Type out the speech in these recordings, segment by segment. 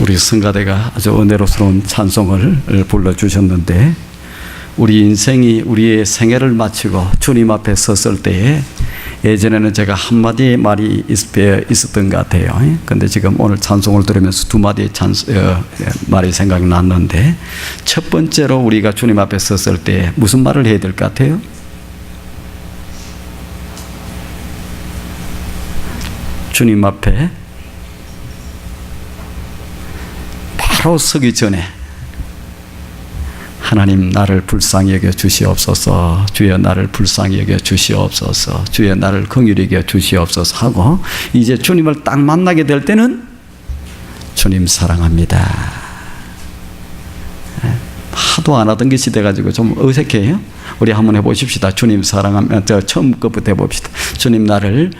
우리 성가대가 아주 은혜로스러운 찬송을 불러주셨는데, 우리 인생이 우리의 생애를 마치고 주님 앞에 섰을 때에 예전에는 제가 한마디의 말이 있었던 것 같아요. 근데 지금 오늘 찬송을 들으면서 두 마디의 말이 생각났는데, 첫 번째로 우리가 주님 앞에 섰을 때 무슨 말을 해야 될 것 같아요? 주님 앞에 바로 서기 전에 하나님 나를 불쌍히 여겨 주시옵소서, 주여 나를 불쌍히 여겨 주시옵소서, 주여 나를 긍휼히 여겨 주시옵소서 하고, 이제 주님을 딱 만나게 될 때는 주님 사랑합니다. 하도 안 하던 것이 돼가지고 좀 어색해요. 우리 한번 해보십시다. 주님 사랑합니다. 처음 것부터 해봅시다. 주님 나를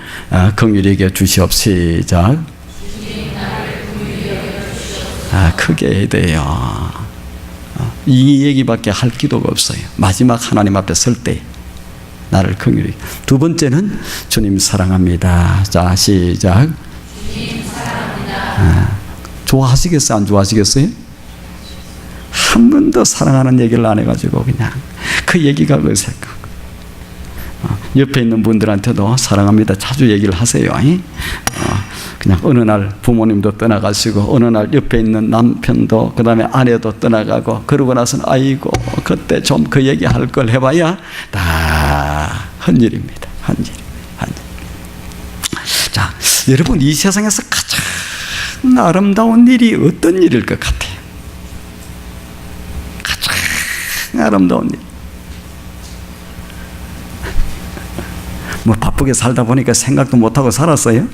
긍휼히 여겨 주시옵소서. 시작. 크게 해야 돼요. 이 얘기밖에 할 기도가 없어요. 마지막 하나님 앞에 설 때 나를 긍휼히. 두 번째는 주님 사랑합니다. 자, 시작. 주님 사랑합니다. 좋아하시겠어요? 안 좋아하시겠어요? 한 번도 사랑하는 얘기를 안 해가지고 그냥 그 얘기가 어색하고, 옆에 있는 분들한테도 사랑합니다 자주 얘기를 하세요. 그냥 어느 날 부모님도 떠나가시고, 어느 날 옆에 있는 남편도, 그 다음에 아내도 떠나가고, 그러고 나서는 아이고 그때 좀 그 얘기 할 걸 해봐야 다 헛일입니다. 헛일. 자, 여러분, 이 세상에서 가장 아름다운 일이 어떤 일일 것 같아요? 가장 아름다운 일. 뭐 바쁘게 살다 보니까 생각도 못하고 살았어요?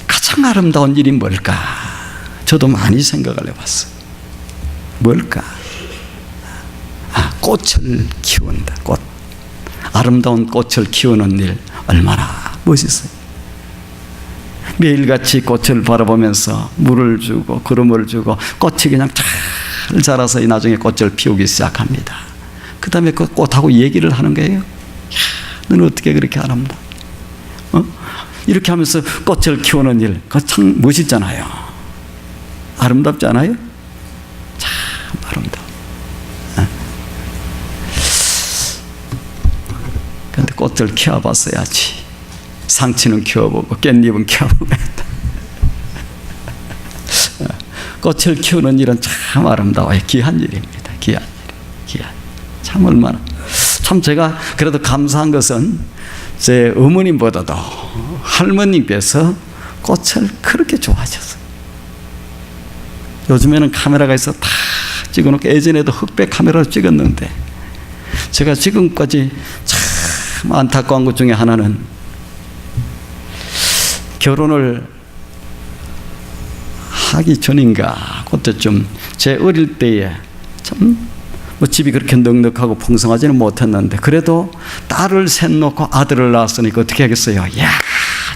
가장 아름다운 일이 뭘까? 저도 많이 생각을 해봤어요. 뭘까? 꽃을 키운다. 꽃. 아름다운 꽃을 키우는 일 얼마나 멋있어요. 매일같이 꽃을 바라보면서 물을 주고 거름을 주고 꽃이 그냥 잘 자라서 나중에 꽃을 피우기 시작합니다. 그 다음에 그 꽃하고 얘기를 하는 거예요. 야, 너는 어떻게 그렇게 아름다워? 이렇게 하면서 꽃을 키우는 일, 그거 참 멋있잖아요. 아름답지 않아요? 참 아름다워. 근데 꽃을 키워봤어야지. 상치는 키워보고 깻잎은 키워보고 꽃을 키우는 일은 참 아름다워요. 귀한 일입니다. 귀한 일. 귀한. 참 얼마나. 참 제가 그래도 감사한 것은 제 어머님보다도 할머님께서 꽃을 그렇게 좋아하셨어요. 요즘에는 카메라가 있어 다 찍어놓고, 예전에도 흑백 카메라로 찍었는데, 제가 지금까지 참 안타까운 것 중에 하나는, 결혼을 하기 전인가 그때쯤 제 어릴 때에 참 뭐 집이 그렇게 넉넉하고 풍성하지는 못했는데, 그래도 딸을 셋 놓고 아들을 낳았으니까 어떻게 하겠어요? 이야,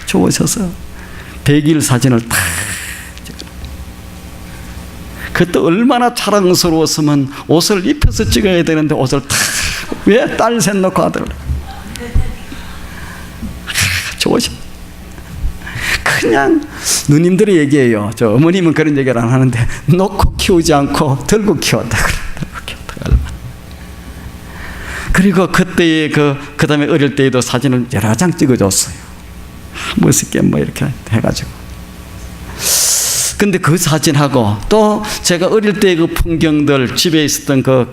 좋으셔서 100일 사진을 탁 찍어. 그때 얼마나 자랑스러웠으면 옷을 입혀서 찍어야 되는데 옷을 탁, 왜 딸 셋 놓고 아들을. 좋으셔. 그냥 누님들이 얘기해요. 저 어머님은 그런 얘기를 안 하는데, 놓고 키우지 않고 들고 키웠다 그래. 그리고 그때의 그 다음에 어릴 때에도 사진을 여러 장 찍어줬어요. 멋있게 뭐 이렇게 해가지고. 근데 그 사진하고 또 제가 어릴 때의 그 풍경들, 집에 있었던 그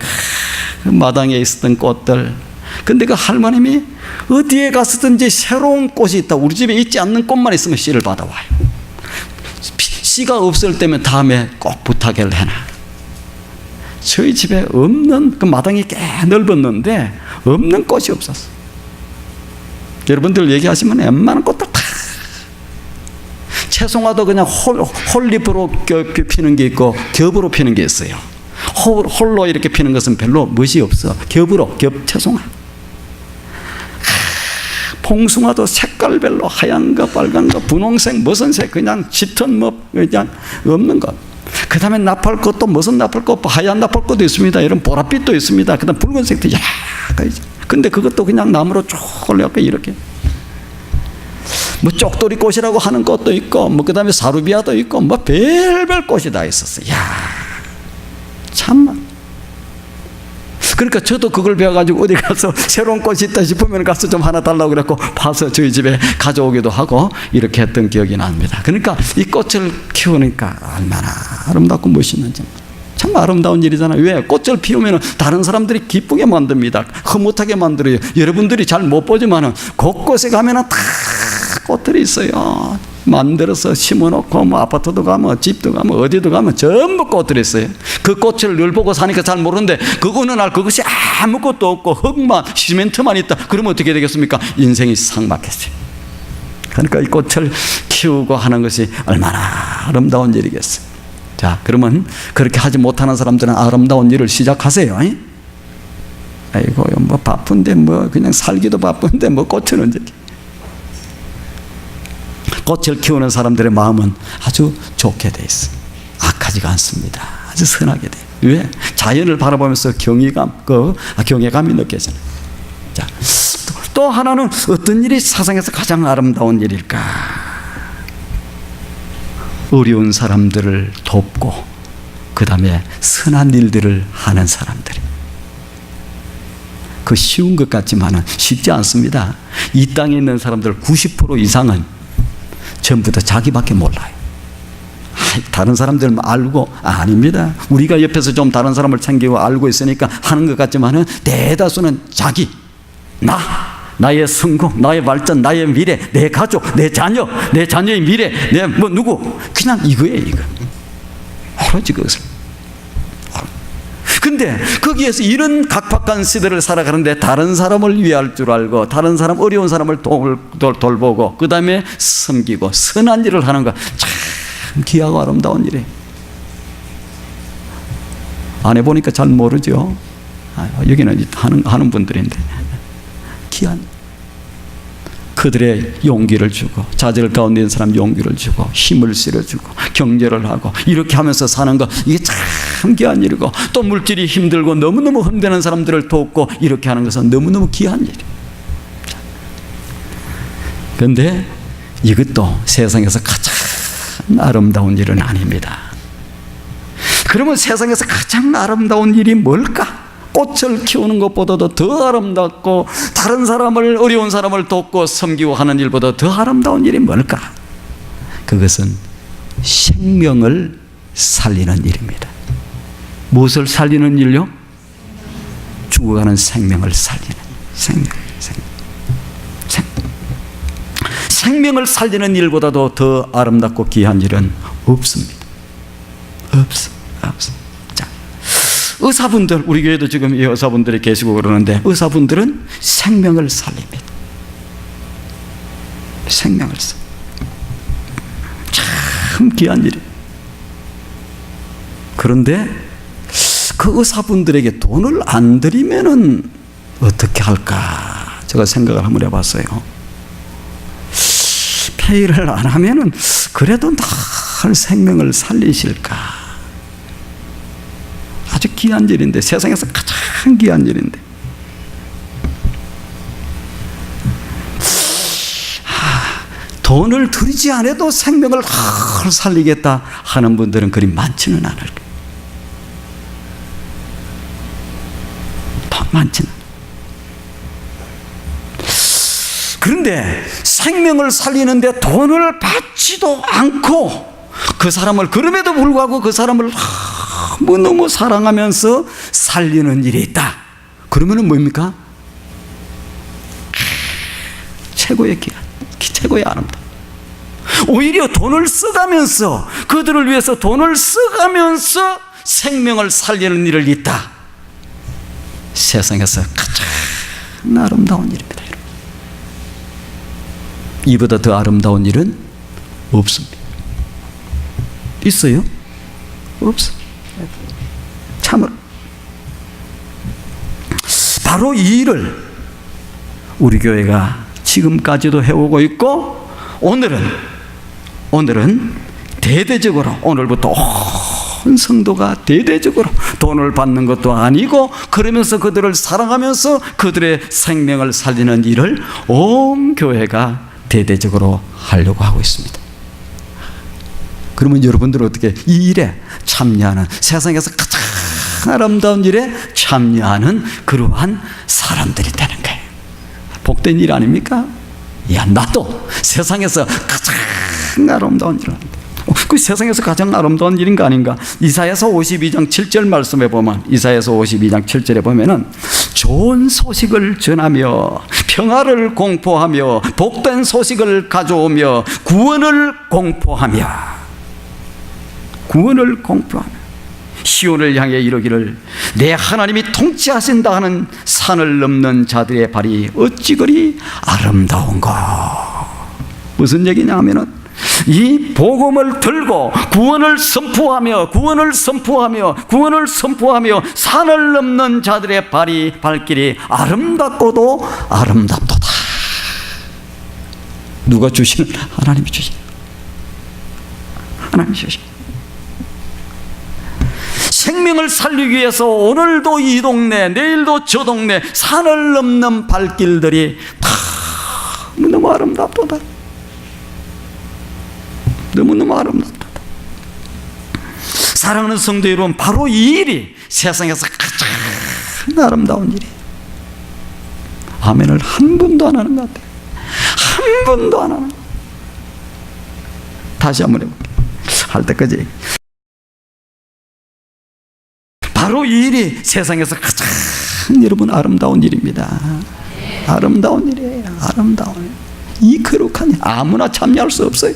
마당에 있었던 꽃들. 근데 그 할머님이 어디에 갔었든지 새로운 꽃이 있다. 우리 집에 있지 않는 꽃만 있으면 씨를 받아와요. 씨가 없을 때면 다음에 꼭 부탁을 해놔. 저희 집에 없는, 그 마당이 꽤 넓었는데 없는 꽃이 없었어. 여러분들 얘기하시면 웬만한 꽃들 다, 채송화도 그냥 홀잎으로 피는 게 있고 겹으로 피는 게 있어요. 홀로 이렇게 피는 것은 별로 멋이 없어. 겹으로, 채송화. 봉숭아도 색깔별로 하얀 거, 빨간 거, 분홍색, 무슨 색, 그냥 짙은 뭐 그냥 없는 것. 그 다음에 나팔꽃도 무슨 나팔꽃, 하얀 나팔꽃도 있습니다. 이런 보랏빛도 있습니다. 그 다음 붉은색도 약간 있죠. 근데 그것도 그냥 나무로 쭉 올려갖고 이렇게. 뭐 쪽돌이 꽃이라고 하는 꽃도 있고, 뭐 그다음에 사루비아도 있고, 뭐 별별 꽃이 다 있었어요. 야, 참나. 그러니까 저도 그걸 배워가지고 어디 가서 새로운 꽃이 있다 싶으면 가서 좀 하나 달라고 그랬고 파서 저희 집에 가져오기도 하고 이렇게 했던 기억이 납니다. 그러니까 이 꽃을 키우니까 얼마나 아름답고 멋있는지. 참 아름다운 일이잖아요. 왜? 꽃을 피우면 다른 사람들이 기쁘게 만듭니다. 흐뭇하게 만들어요. 여러분들이 잘 못 보지만은 곳곳에 가면은 다 꽃들이 있어요. 만들어서 심어놓고 뭐 아파트도 가면 집도 가면 어디도 가면 전부 꽃들이 있어요. 그 꽃을 늘 보고 사니까 잘 모르는데 그 어느 날 그것이 아무것도 없고 흙만 시멘트만 있다. 그러면 어떻게 되겠습니까? 인생이 삭막해져요. 그러니까 이 꽃을 키우고 하는 것이 얼마나 아름다운 일이겠어요. 자, 그러면 그렇게 하지 못하는 사람들은 아름다운 일을 시작하세요. 아이고, 뭐 바쁜데 뭐 그냥 살기도 바쁜데 뭐 꽃은 언제? 꽃을 키우는 사람들의 마음은 아주 좋게 돼 있어요. 악하지가 않습니다. 아주 선하게 돼요. 왜? 자연을 바라보면서 경외감이 느껴져요. 자, 또 하나는 어떤 일이 세상에서 가장 아름다운 일일까? 어려운 사람들을 돕고 그 다음에 선한 일들을 하는 사람들. 그 쉬운 것 같지만은 쉽지 않습니다. 이 땅에 있는 사람들 90% 이상은 전부 다 자기밖에 몰라요. 다른 사람들 알고 아닙니다. 우리가 옆에서 좀 다른 사람을 챙기고 알고 있으니까 하는 것 같지만은 대다수는 자기, 나의 성공, 나의 발전, 나의 미래, 내 가족, 내 자녀, 내 자녀의 미래, 내 뭐 누구, 그냥 이거예요. 이거 오로지 그것을. 근데 거기에서 이런 각박한 시대를 살아가는데 다른 사람을 위할 줄 알고 다른 사람, 어려운 사람을 돌보고 그 다음에 섬기고 선한 일을 하는 거 참 귀하고 아름다운 일이에요. 안 해보니까 잘 모르죠. 여기는 하는 분들인데 귀한, 그들의 용기를 주고 좌절 가운데 있는 사람 용기를 주고 힘을 실어주고 격려를 하고 이렇게 하면서 사는 거, 이게 참 귀한 일이고, 또 물질이 힘들고 너무너무 흔드는 사람들을 돕고 이렇게 하는 것은 너무너무 귀한 일이에요. 그런데 이것도 세상에서 가장 아름다운 일은 아닙니다. 그러면 세상에서 가장 아름다운 일이 뭘까? 꽃을 키우는 것보다도 더 아름답고 다른 사람을, 어려운 사람을 돕고 섬기고 하는 일보다 더 아름다운 일이 뭘까? 그것은 생명을 살리는 일입니다. 무엇을 살리는 일요? 죽어가는 생명을 살리는 생명을 살리는 일보다도 더 아름답고 귀한 일은 없습니다. 없어. 자, 의사분들, 우리 교회도 지금 이 의사분들이 계시고 그러는데 의사분들은 생명을 살립니다. 생명을 살. 참 귀한 일이에요. 그런데 그 의사분들에게 돈을 안 드리면은 어떻게 할까? 제가 생각을 한번 해봤어요. 페이를 안 하면은 그래도 날 생명을 살리실까? 아주 귀한 일인데, 세상에서 가장 귀한 일인데. 돈을 들이지 않아도 생명을 살리겠다 하는 분들은 그리 많지는 않을 거예요. 더 많지는. 그런데 생명을 살리는데 돈을 받지도 않고 그 사람을, 그럼에도 불구하고 그 사람을 너무 사랑하면서 살리는 일이 있다. 그러면은 뭡니까? 최고의 기한, 최고의 아름다움. 오히려 돈을 써가면서, 그들을 위해서 돈을 써가면서 생명을 살리는 일을 있다. 세상에서 가장 아름다운 일입니다. 이보다 더 아름다운 일은 없습니다. 있어요? 없어. 참으로. 바로 이 일을 우리 교회가 지금까지도 해오고 있고, 오늘은 대대적으로, 오늘부터 온 성도가 대대적으로 돈을 받는 것도 아니고 그러면서 그들을 사랑하면서 그들의 생명을 살리는 일을 온 교회가 대대적으로 하려고 하고 있습니다. 그러면 여러분들은 어떻게 이 일에 참여하는, 세상에서 가장 아름다운 일에 참여하는 그러한 사람들이 되는 거예요. 복된 일 아닙니까? 야, 나도 세상에서 가장 아름다운 일을 합니다. 그 세상에서 가장 아름다운 일인가 아닌가? 이사야서 52장 7절 말씀에 보면, 이사야서 52장 7절에 보면은 좋은 소식을 전하며 평화를 공포하며 복된 소식을 가져오며 구원을 공포하며 시온을 향해 이르기를 내 하나님이 통치하신다 하는 산을 넘는 자들의 발이 어찌 그리 아름다운가. 무슨 얘기냐 하면은 이 복음을 들고 구원을 선포하며 산을 넘는 자들의 발길이 아름답고도 아름답도다. 누가 주시는? 하나님이 주시는. 하나님이 주시는. 생명을 살리기 위해서 오늘도 이 동네, 내일도 저 동네 산을 넘는 발길들이 다 너무 아름답도다. 너무너무 아름답다. 사랑하는 성도 여러분, 바로 이 일이 세상에서 가장 아름다운 일이에요. 아멘을 한 분도 안 하는 것 같아요. 한 분도 안 하는. 다시 한번 해볼게요. 할 때까지. 바로 이 일이 세상에서 가장 여러분 아름다운 일입니다. 아름다운 일이에요. 아름다운 일. 이 거룩한 일 아무나 참여할 수 없어요.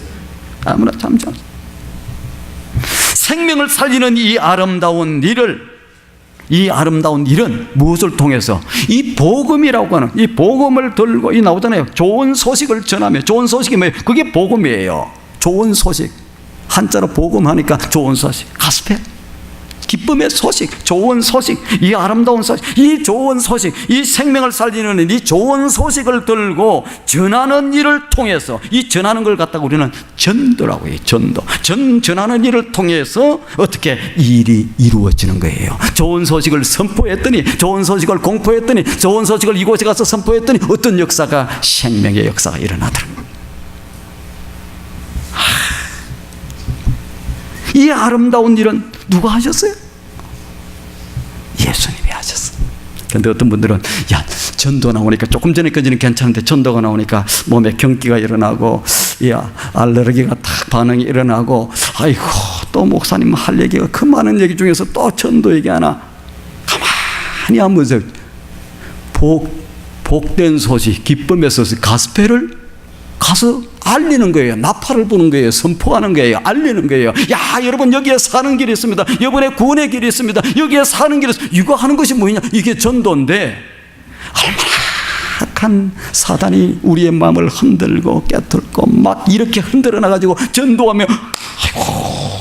아무나 참여할 수 없어요. 생명을 살리는 이 아름다운 일은 무엇을 통해서? 이 복음이라고 하는 이 복음을 들고, 이 나오잖아요. 좋은 소식을 전하며. 좋은 소식이 뭐예요? 그게 복음이에요. 좋은 소식. 한자로 복음하니까 좋은 소식. 가스펠. 기쁨의 소식, 좋은 소식, 이 아름다운 소식, 이 좋은 소식, 이 생명을 살리는 이 좋은 소식을 들고 전하는 일을 통해서, 이 전하는 걸 갖다가 우리는 전도라고 해요. 전하는 일을 통해서 어떻게 일이 이루어지는 거예요. 좋은 소식을 선포했더니, 좋은 소식을 공포했더니, 좋은 소식을 이곳에 가서 선포했더니 어떤 역사가, 생명의 역사가 일어나더라. 이 아름다운 일은 누가 하셨어요? 예수님이 하셨어요. 그런데 어떤 분들은 야, 전도 나오니까, 조금 전에까지는 괜찮은데 전도가 나오니까 몸에 경기가 일어나고, 야, 알레르기가 딱 반응이 일어나고, 아이고, 또 목사님 할 얘기가 그 많은 얘기 중에서 또 전도 얘기 하나. 가만히 한번 보세요. 복된 소식, 기쁨의 소식, 가스펠을 가서 알리는 거예요. 나팔을 부는 거예요. 선포하는 거예요. 알리는 거예요. 야, 여러분, 여기에 사는 길이 있습니다. 여러분의 구원의 길이 있습니다. 여기에 사는 길이 있습니다. 이거 하는 것이 뭐냐? 이게 전도인데, 얼마나 악한 사단이 우리의 마음을 흔들고 깨뚫고 막 이렇게 흔들어 놔가지고 전도하며, 아이고,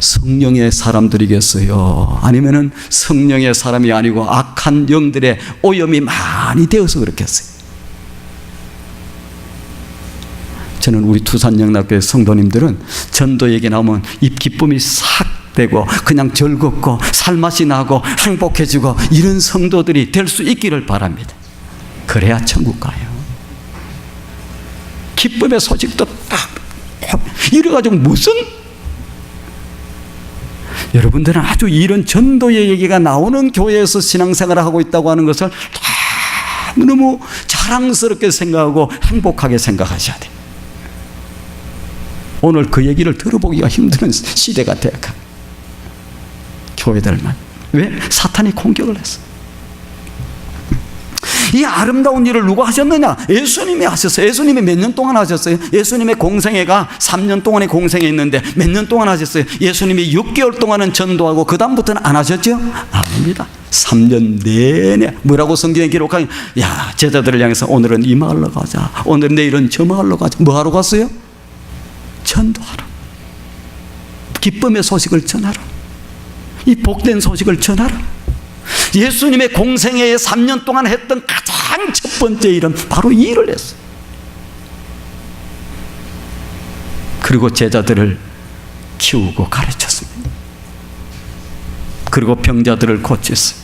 성령의 사람들이겠어요? 아니면은 성령의 사람이 아니고 악한 영들의 오염이 많이 되어서 그렇겠어요? 저는 우리 투산영락교회 성도님들은 전도 얘기 나오면 입 기쁨이 싹 되고 그냥 즐겁고 살맛이 나고 행복해지고 이런 성도들이 될 수 있기를 바랍니다. 그래야 천국 가요. 기쁨의 소식도 딱 이래가지고 무슨, 여러분들은 아주 이런 전도의 얘기가 나오는 교회에서 신앙생활을 하고 있다고 하는 것을 너무 자랑스럽게 생각하고 행복하게 생각하셔야 돼요. 오늘 그 얘기를 들어보기가 힘든 시대가 되어가. 교회들만. 왜? 사탄이 공격을 했어. 이 아름다운 일을 누가 하셨느냐? 예수님이 하셨어요. 예수님이 몇 년 동안 하셨어요? 예수님의 공생애가 3년 동안의 공생애 있는데 몇 년 동안 하셨어요? 예수님이 6개월 동안은 전도하고 그 다음부터는 안 하셨죠? 아닙니다. 3년 내내. 뭐라고 성경에 기록하니? 야, 제자들을 향해서 오늘은 이 마을로 가자, 오늘 내일은 저 마을로 가자. 뭐 하러 갔어요? 전도하라. 기쁨의 소식을 전하라. 이 복된 소식을 전하라. 예수님의 공생애에 3년 동안 했던 가장 첫 번째 일은 바로 이 일을 했어요. 그리고 제자들을 키우고 가르쳤습니다. 그리고 병자들을 고쳤어요.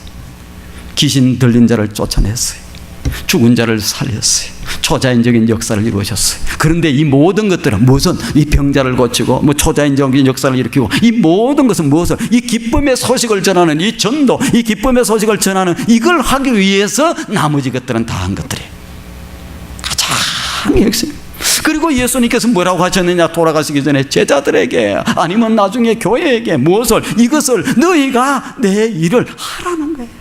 귀신 들린 자를 쫓아냈어요. 죽은 자를 살렸어요. 초자연적인 역사를 이루셨어요. 그런데 이 모든 것들은 무슨 이 병자를 고치고 뭐 초자연적인 역사를 일으키고 이 모든 것은 무엇을 이 기쁨의 소식을 전하는 이 전도, 이 기쁨의 소식을 전하는 이걸 하기 위해서 나머지 것들은 다 한 것들이에요. 가장 핵심. 그리고 예수님께서 뭐라고 하셨느냐, 돌아가시기 전에 제자들에게 아니면 나중에 교회에게 무엇을, 이것을 너희가 내 일을 하라는 거예요.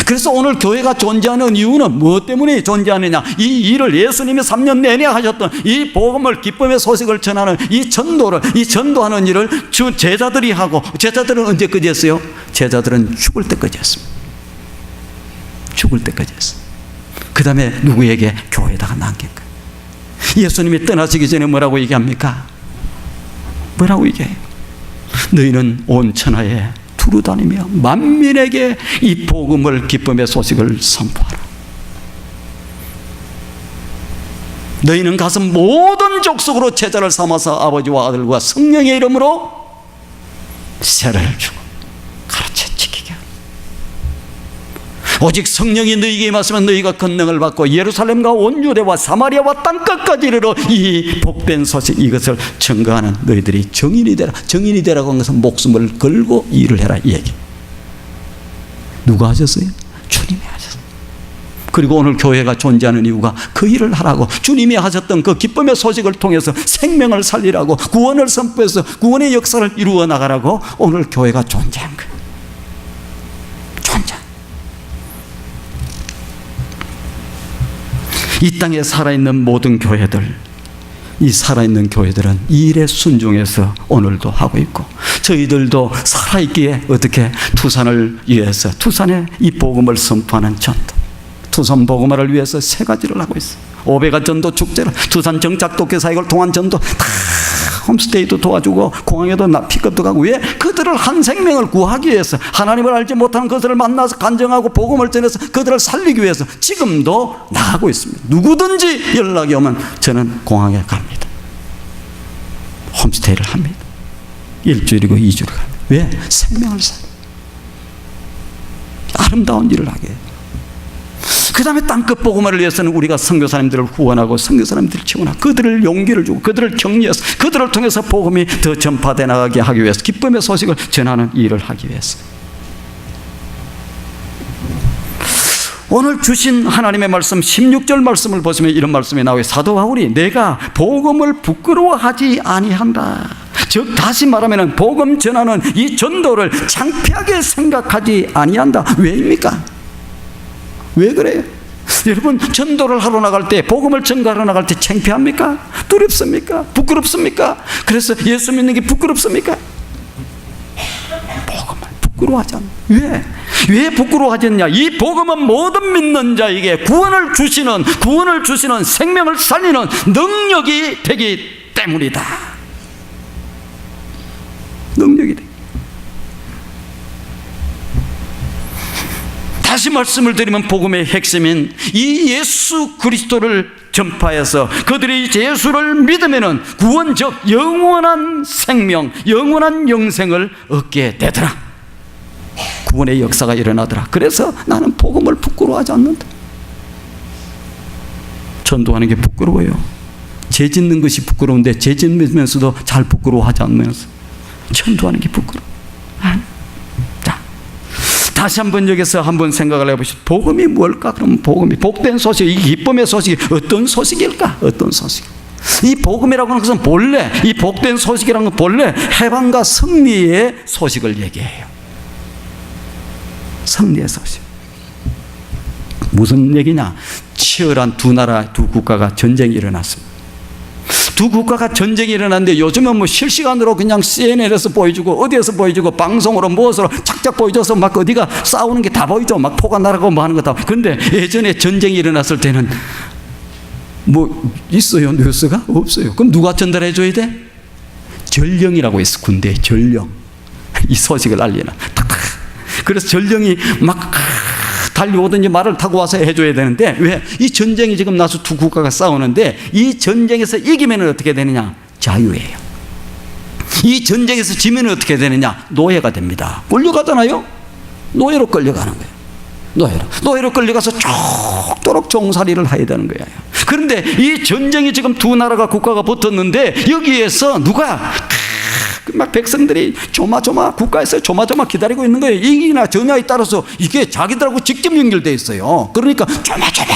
그래서 오늘 교회가 존재하는 이유는 무엇 때문에 존재하느냐, 이 일을 예수님이 3년 내내 하셨던 이 복음을, 기쁨의 소식을 전하는 이 전도를, 이 전도하는 일을 제자들이 하고, 제자들은 언제까지 했어요? 제자들은 죽을 때까지 했습니다. 죽을 때까지 했어요. 그 다음에 누구에게? 교회에다가 남긴 거예요. 예수님이 떠나시기 전에 뭐라고 얘기합니까? 뭐라고 얘기해요? 너희는 온 천하에 두루 다니며 만민에게 이 복음을, 기쁨의 소식을 선포하라. 너희는 가서 모든 족속으로 제자를 삼아서 아버지와 아들과 성령의 이름으로 세례를 주고 가르쳐 지키게 하라. 오직 성령이 너희에게 임하시면 너희가 권능을 받고 예루살렘과 온 유대와 사마리아와 땅끝까지 이르러 이 복된 소식, 이것을 증거하는 너희들이 증인이 되라. 증인이 되라고 한 것은 목숨을 걸고 일을 해라, 이 얘기. 누가 하셨어요? 주님이 하셨어요. 그리고 오늘 교회가 존재하는 이유가 그 일을 하라고, 주님이 하셨던 그 기쁨의 소식을 통해서 생명을 살리라고, 구원을 선포해서 구원의 역사를 이루어 나가라고 오늘 교회가 존재한 거예요. 존재. 이 땅에 살아있는 모든 교회들, 이 살아있는 교회들은 이 일에 순종해서 오늘도 하고 있고, 저희들도 살아있기에 어떻게 투산을 위해서, 투산에 이 복음을 선포하는 전도, 투산 복음화를 위해서 세 가지를 하고 있어요. 오베가 전도 축제를, 투산 정착독교 사역을 통한 전도, 다 홈스테이도 도와주고 공항에도 픽업도 가고, 왜? 그들을 한 생명을 구하기 위해서, 하나님을 알지 못하는 그들을 만나서 간증하고 복음을 전해서 그들을 살리기 위해서 지금도 나가고 있습니다. 누구든지 연락이 오면 저는 공항에 갑니다. 홈스테이를 합니다. 1주일이고 2주를 갑니다. 왜? 생명을 살려, 아름다운 일을 하게 해요. 그 다음에 땅끝 복음화를 위해서는 우리가 선교사님들을 후원하고 선교사님들을 지원하고 그들을 용기를 주고 그들을 격려해서 그들을 통해서 복음이 더 전파돼 나가게 하기 위해서, 기쁨의 소식을 전하는 일을 하기 위해서. 오늘 주신 하나님의 말씀 16절 말씀을 보시면 이런 말씀이 나와요. 사도 바울이 내가 복음을 부끄러워하지 아니한다. 즉 다시 말하면 복음 전하는 이 전도를 창피하게 생각하지 아니한다. 왜입니까? 왜 그래요? 여러분, 전도를 하러 나갈 때, 복음을 전가하러 나갈 때 창피합니까? 두렵습니까? 부끄럽습니까? 그래서 예수 믿는 게 부끄럽습니까? 복음을 부끄러워하지 않아. 왜? 왜 부끄러워하지 않냐? 이 복음은 모든 믿는 자에게 구원을 주시는 생명을 살리는 능력이 되기 때문이다. 능력이 돼. 다시 말씀을 드리면 복음의 핵심인 이 예수 그리스도를 전파해서 그들이 예수를 믿으면 구원적 영원한 생명, 영원한 영생을 얻게 되더라. 구원의 역사가 일어나더라. 그래서 나는 복음을 부끄러워하지 않는다. 전도하는 게 부끄러워요. 죄 짓는 것이 부끄러운데 죄 짓면서도 잘 부끄러워하지 않으면서 전도하는 게 부끄러워. 다시 한번 여기서 한번 생각을 해보시죠. 복음이 뭘까? 그러면 복음이, 복된 소식, 이 기쁨의 소식이 어떤 소식일까? 어떤 소식? 이 복음이라고 하는 것은 본래, 이 복된 소식이라는 건 본래 해방과 승리의 소식을 얘기해요. 승리의 소식. 무슨 얘기냐? 치열한 두 나라, 두 국가가 전쟁이 일어났습니다. 두 국가가 전쟁이 일어났는데 요즘은 뭐 실시간으로 그냥 CNN에서 보여주고 어디에서 보여주고 방송으로 무엇으로 착착 보여줘서 막 어디가 싸우는 게 다 보이죠. 막 포가 날아가고 뭐 하는 거 다. 근데 예전에 전쟁이 일어났을 때는 뭐 있어요? 뉴스가? 없어요. 그럼 누가 전달해 줘야 돼? 전령이라고 있어. 군대의 전령. 이 소식을 알리는. 그래서 전령이 막 달려오든지 말을 타고 와서 해줘야 되는데, 왜? 이 전쟁이 지금 나서 두 국가가 싸우는데 이 전쟁에서 이기면 어떻게 되느냐? 자유예요. 이 전쟁에서 지면 어떻게 되느냐? 노예가 됩니다. 끌려가잖아요? 노예로 끌려가는 거예요. 노예로 끌려가서 죽도록 종살이를 해야 되는 거예요. 그런데 이 전쟁이 지금 두 나라가 국가가 붙었는데 여기에서 누가 막 백성들이 조마조마 국가에서 조마조마 기다리고 있는 거예요. 이기나 전야에 따라서 이게 자기들하고 직접 연결되어 있어요. 그러니까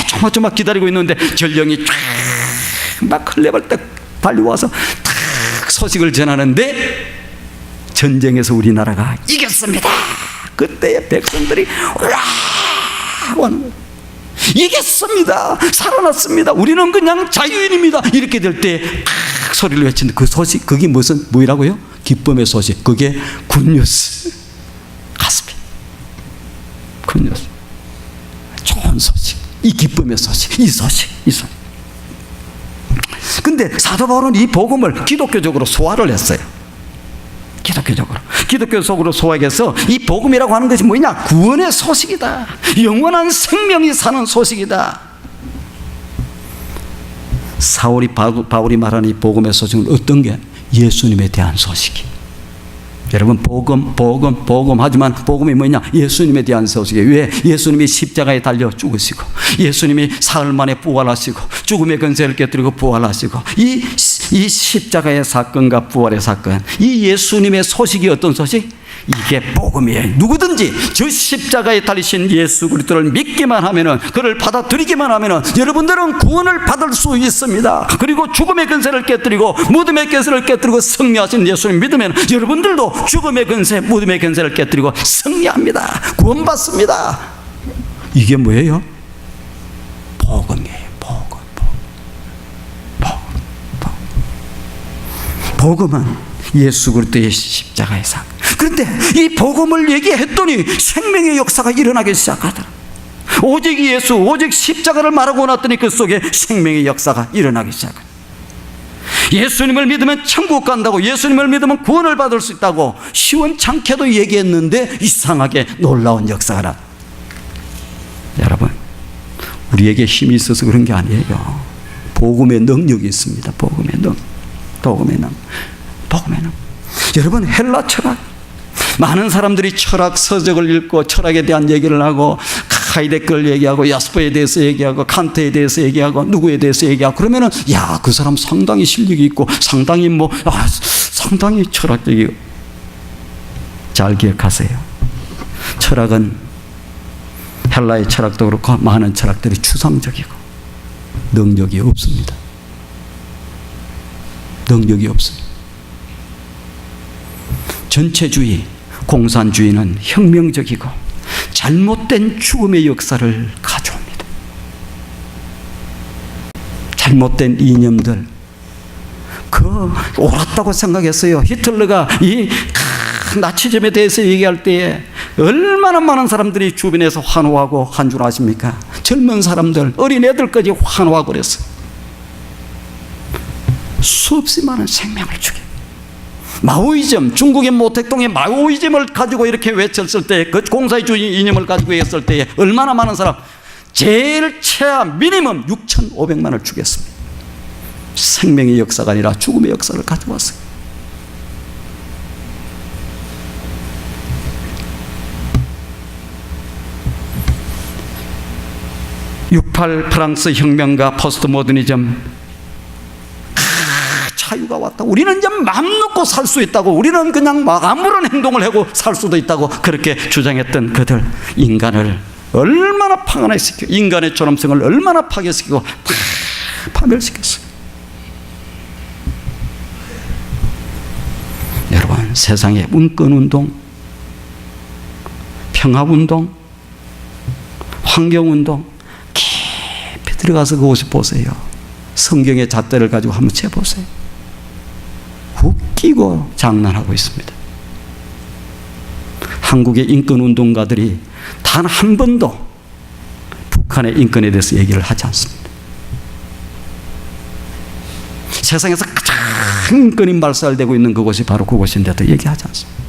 조마조마 기다리고 있는데 전령이 막 흘레벌떡 달려와서 탁 소식을 전하는데 전쟁에서 우리나라가 이겼습니다. 그때의 백성들이 와 하는 거예요. 이겼습니다. 살아났습니다. 우리는 그냥 자유인입니다. 이렇게 될 때 소리를 외치는 그 소식, 그게 뭐라고요? 기쁨의 소식. 그게 굿뉴스. 가스피. 굿뉴스. 좋은 소식. 이 기쁨의 소식. 이 소식. 근데 사도 바울은 이 복음을 기독교적으로 소화를 했어요. 기독교 속으로 소화해서 이 복음이라고 하는 것이 뭐냐? 구원의 소식이다. 영원한 생명이 사는 소식이다. 바울이 말하는 이 복음의 소식은 어떤 게? 예수님에 대한 소식이. 여러분 복음 하지만 복음이 뭐냐? 예수님에 대한 소식이에요. 왜? 예수님이 십자가에 달려 죽으시고 예수님이 사흘 만에 부활하시고 죽음의 권세를 깨뜨리고 부활하시고 이 십자가의 사건과 부활의 사건, 이 예수님의 소식이 어떤 소식? 이게 복음이에요. 누구든지 저 십자가에 달리신 예수 그리스도를 믿기만 하면은, 그를 받아들이기만 하면은 여러분들은 구원을 받을 수 있습니다. 그리고 죽음의 권세를 깨뜨리고 무덤의 권세를 깨뜨리고 승리하신 예수님 믿으면 여러분들도 죽음의 권세, 무덤의 권세를 깨뜨리고 승리합니다. 구원받습니다. 이게 뭐예요? 복음이에요. 복음은 예수 그리스도의 십자가의 사건. 그런데 이 복음을 얘기했더니 생명의 역사가 일어나기 시작하더라. 오직 예수, 오직 십자가를 말하고 났더니 그 속에 생명의 역사가 일어나기 시작하더라. 예수님을 믿으면 천국 간다고, 예수님을 믿으면 구원을 받을 수 있다고 시원찮게도 얘기했는데 이상하게 놀라운 역사가 나. 여러분, 우리에게 힘이 있어서 그런 게 아니에요. 복음의 능력이 있습니다. 복음의 능력. 여러분, 헬라 철학, 많은 사람들이 철학 서적을 읽고 철학에 대한 얘기를 하고 하이데거를 얘기하고 야스퍼에 대해서 얘기하고 칸트에 대해서 얘기하고 누구에 대해서 얘기하고 그러면은 야, 그 사람 상당히 실력이 있고 상당히 상당히 철학적이고. 잘 기억하세요. 철학은 헬라의 철학도 그렇고 많은 철학들이 추상적이고 능력이 없습니다. 전체주의, 공산주의는 혁명적이고 잘못된 죽음의 역사를 가져옵니다. 잘못된 이념들, 옳았다고 생각했어요. 히틀러가 이 나치즘에 대해서 얘기할 때에 얼마나 많은 사람들이 주변에서 환호하고 한 줄 아십니까? 젊은 사람들, 어린애들까지 환호하고 그랬어요. 수없이 많은 생명을 죽여. 마오이즘, 중국의 모택동의 마오이즘을 가지고 이렇게 외쳤을 때, 그 공산주의 이념을 가지고 했을 때에 얼마나 많은 사람, 제일 최하 미니멈 6,500만을 죽였습니다. 생명의 역사가 아니라 죽음의 역사를 가져왔어요. (68) 프랑스 혁명과 포스트 모더니즘, 자유가 왔다. 우리는 이제 마음 놓고 살 수 있다고, 우리는 그냥 막 아무런 행동을 하고 살 수도 있다고 그렇게 주장했던 그들, 인간을 얼마나 파괴시키고 인간의 존엄성을 얼마나 파괴시키고 파멸시켰어요. 여러분, 세상의 문권운동, 평화운동, 환경운동 깊이 들어가서 그곳을 보세요. 성경의 잣대를 가지고 한번 재보세요. 웃기고 장난하고 있습니다. 한국의 인권운동가들이 단 한 번도 북한의 인권에 대해서 얘기를 하지 않습니다. 세상에서 가장 인권이 발달되고 있는 그곳이 바로 그곳인데도 얘기하지 않습니다.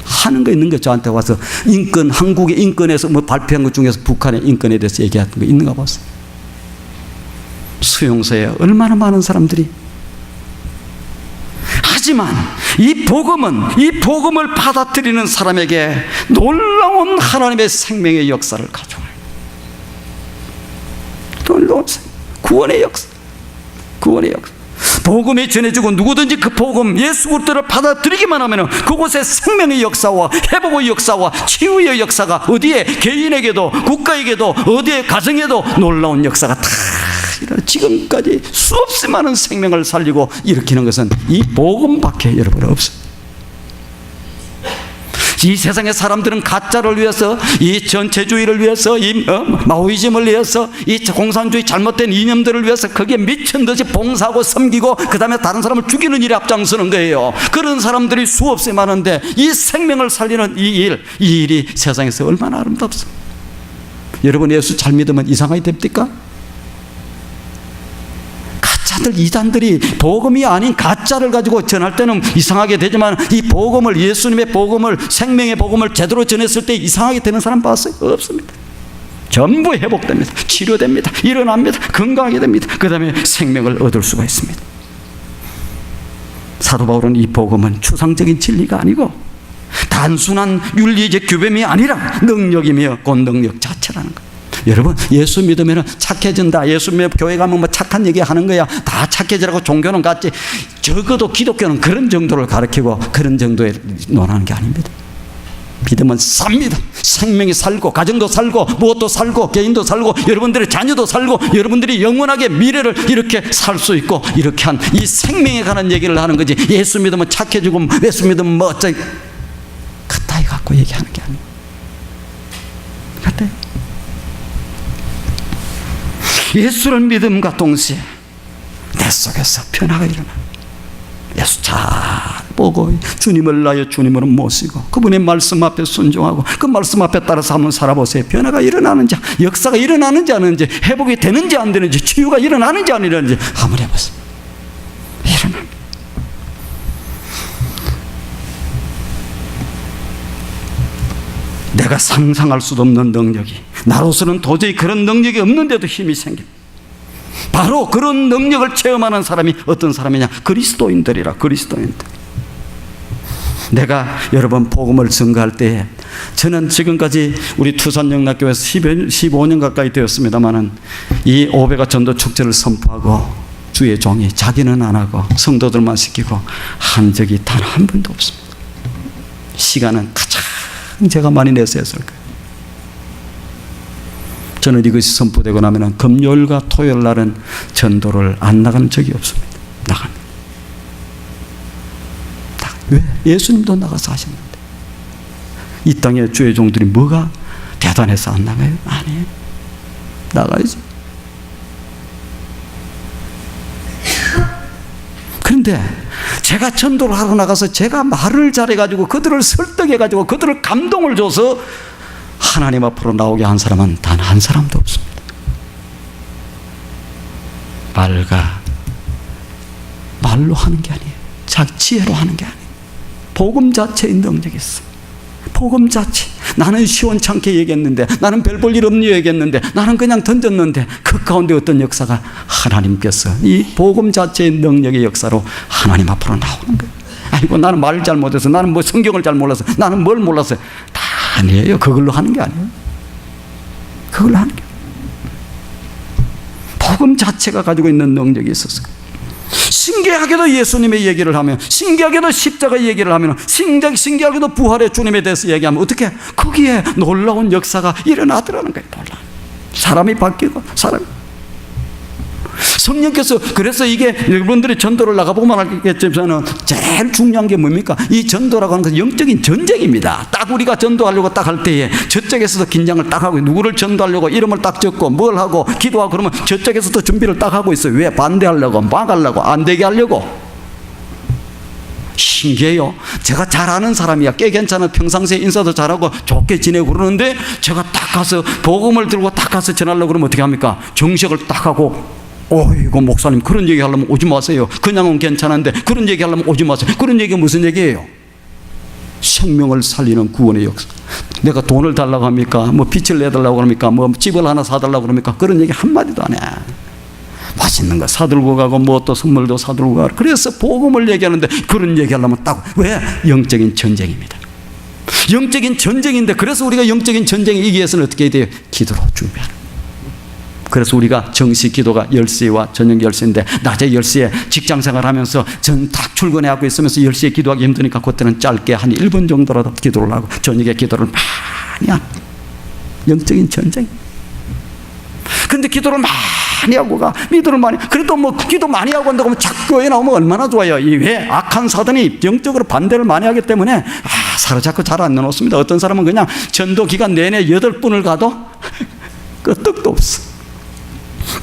하는 거 있는 거 저한테 와서 인권, 한국의 인권에서 뭐 발표한 것 중에서 북한의 인권에 대해서 얘기하는 거 있는가 봤어요. 수용소에 얼마나 많은 사람들이. 하지만 이 복음을 받아들이는 사람에게 놀라운 하나님의 생명의 역사를 가져와요. 놀라운 구원의 역사. 복음이 전해지고 누구든지 그 복음 예수 그리스도를 받아들이기만 하면 그곳에 생명의 역사와 회복의 역사와 치유의 역사가 어디에 개인에게도 국가에게도 어디에 가정에도 놀라운 역사가 다 일어나. 지금까지 수없이 많은 생명을 살리고 일으키는 것은 이 복음밖에 여러분 없어요. 이 세상의 사람들은 가짜를 위해서, 이 전체주의를 위해서, 이 마오이즘을 위해서, 이 공산주의 잘못된 이념들을 위해서 거기에 미친 듯이 봉사하고 섬기고 그 다음에 다른 사람을 죽이는 일에 앞장서는 거예요. 그런 사람들이 수없이 많은데 이 생명을 살리는 이 일이 세상에서 얼마나 아름답습니까? 여러분 예수 잘 믿으면 이상하게 됩니까? 가짜들, 이단들이 복음이 아닌 가짜를 가지고 전할 때는 이상하게 되지만 이 복음을, 예수님의 복음을, 생명의 복음을 제대로 전했을 때 이상하게 되는 사람 봤어요? 없습니다. 전부 회복됩니다. 치료됩니다. 일어납니다. 건강하게 됩니다. 그 다음에 생명을 얻을 수가 있습니다. 사도 바울은 이 복음은 추상적인 진리가 아니고 단순한 윤리적 규범이 아니라 능력이며 곧 능력 자체라는 거예요. 여러분 예수 믿으면 착해진다, 예수 믿으면 교회 가면 뭐 착한 얘기 하는 거야, 다 착해지라고 종교는 같지, 적어도 기독교는 그런 정도를 가르치고 그런 정도에 논하는 게 아닙니다. 믿으면 삽니다. 생명이 살고 가정도 살고 무엇도 살고 개인도 살고 여러분들의 자녀도 살고 여러분들이 영원하게 미래를 이렇게 살 수 있고, 이렇게 한 이 생명에 관한 얘기를 하는 거지. 예수 믿으면 착해지고 예수 믿으면 뭐 어쩌 그따위 갖고 얘기하는 게 아니에요. 그따위. 예수를 믿음과 동시에 내 속에서 변화가 일어나. 예수 잘 보고 주님을 나의 주님으로 모시고 그분의 말씀 앞에 순종하고 그 말씀 앞에 따라서 한번 살아보세요. 변화가 일어나는지, 역사가 일어나는지 안 하는지, 회복이 되는지 안 되는지, 치유가 일어나는지 안 일어나는지 한번 해보세요. 일어납니다. 내가 상상할 수도 없는 능력이, 나로서는 도저히 그런 능력이 없는데도 힘이 생깁니다. 바로 그런 능력을 체험하는 사람이 어떤 사람이냐? 그리스도인들이라. 그리스도인들. 내가 여러분 복음을 증거할 때에, 저는 지금까지 우리 투산영락교회에서 15년 가까이 되었습니다마는 이 500가 전도 축제를 선포하고 주의 종이 자기는 안 하고 성도들만 시키고 한 적이 단 한 번도 없습니다. 시간은 가장 제가 많이 내서 했을 거예요. 저는 이것이 선포되고 나면 금요일과 토요일 날은 전도를 안 나간 적이 없습니다. 나갑니다. 왜? 예수님도 나가서 하셨는데. 이 땅에 주의 종들이 뭐가 대단해서 안 나가요? 아니에요. 나가야죠. 그런데 제가 전도를 하러 나가서 제가 말을 잘해가지고 그들을 설득해가지고 그들을 감동을 줘서 하나님 앞으로 나오게 한 사람은 단 한 사람도 없습니다. 말로 하는 게 아니에요. 자기 지혜로 하는 게 아니에요. 복음 자체의 능력이 있어요. 복음 자체. 나는 시원찮게 얘기했는데, 나는 별 볼 일 없니 얘기했는데, 나는 그냥 던졌는데 그 가운데 어떤 역사가 하나님께서 이 복음 자체의 능력의 역사로 하나님 앞으로 나오는 거예요. 아이고 나는 말을 잘 못해서, 나는 뭐 성경을 잘 몰라서, 나는 뭘 몰라서. 다 아니에요. 그걸로 하는 게 아니에요. 그걸로 하는 게 복음 자체가 가지고 있는 능력이 있었어요. 신기하게도 예수님의 얘기를 하면, 신기하게도 십자가의 얘기를 하면, 신기하게도 부활의 주님에 대해서 얘기하면 어떻게 거기에 놀라운 역사가 일어나더라는 거예요. 놀라. 사람이 바뀌고 성령께서, 그래서 이게 여러분들이 전도를 나가보면 알겠지만 제일 중요한 게 뭡니까? 이 전도라고 하는 것은 영적인 전쟁입니다. 딱 우리가 전도하려고 딱 할 때에 저쪽에서도 긴장을 딱 하고, 누구를 전도하려고 이름을 딱 적고 뭘 하고 기도하고 그러면 저쪽에서도 준비를 딱 하고 있어요. 왜? 반대하려고, 막으려고, 안 되게 하려고. 신기해요. 제가 잘 아는 사람이야. 꽤 괜찮은, 평상시에 인사도 잘하고 좋게 지내고 그러는데 제가 딱 가서 복음을 들고 딱 가서 전하려고 그러면 어떻게 합니까? 정색을 딱 하고, 이거 목사님 그런 얘기 하려면 오지 마세요. 그냥은 괜찮은데 그런 얘기 하려면 오지 마세요. 그런 얘기가 무슨 얘기예요? 생명을 살리는 구원의 역사. 내가 돈을 달라고 합니까? 뭐 빛을 내달라고 합니까? 뭐 집을 하나 사달라고 합니까? 그런 얘기 한마디도 안 해. 맛있는 거 사들고 가고 뭐 또 선물도 사들고 가고. 그래서 복음을 얘기하는데 그런 얘기하려면 딱 왜? 영적인 전쟁입니다. 영적인 전쟁인데, 그래서 우리가 영적인 전쟁에 이기기 위해서는 어떻게 해야 돼요? 기도로 준비하는. 그래서 우리가 정시 기도가 10시와 저녁 10시인데 낮에 10시에 직장생활 하면서 전 딱 출근해하고 있으면서 10시에 기도하기 힘드니까 그때는 짧게 한 1분 정도라도 기도를 하고 저녁에 기도를 많이 하는 영적인 전쟁. 근데 기도를 많이 하고 가, 기도를 많이, 그래도 뭐 기도 많이 하고 한다고 하면 자꾸 교회 나오면 얼마나 좋아요. 이 왜? 악한 사단이 영적으로 반대를 많이 하기 때문에 사로잡고 잘 안 내놓습니다. 어떤 사람은 그냥 전도 기간 내내 8분을 가도 끄떡도 없어.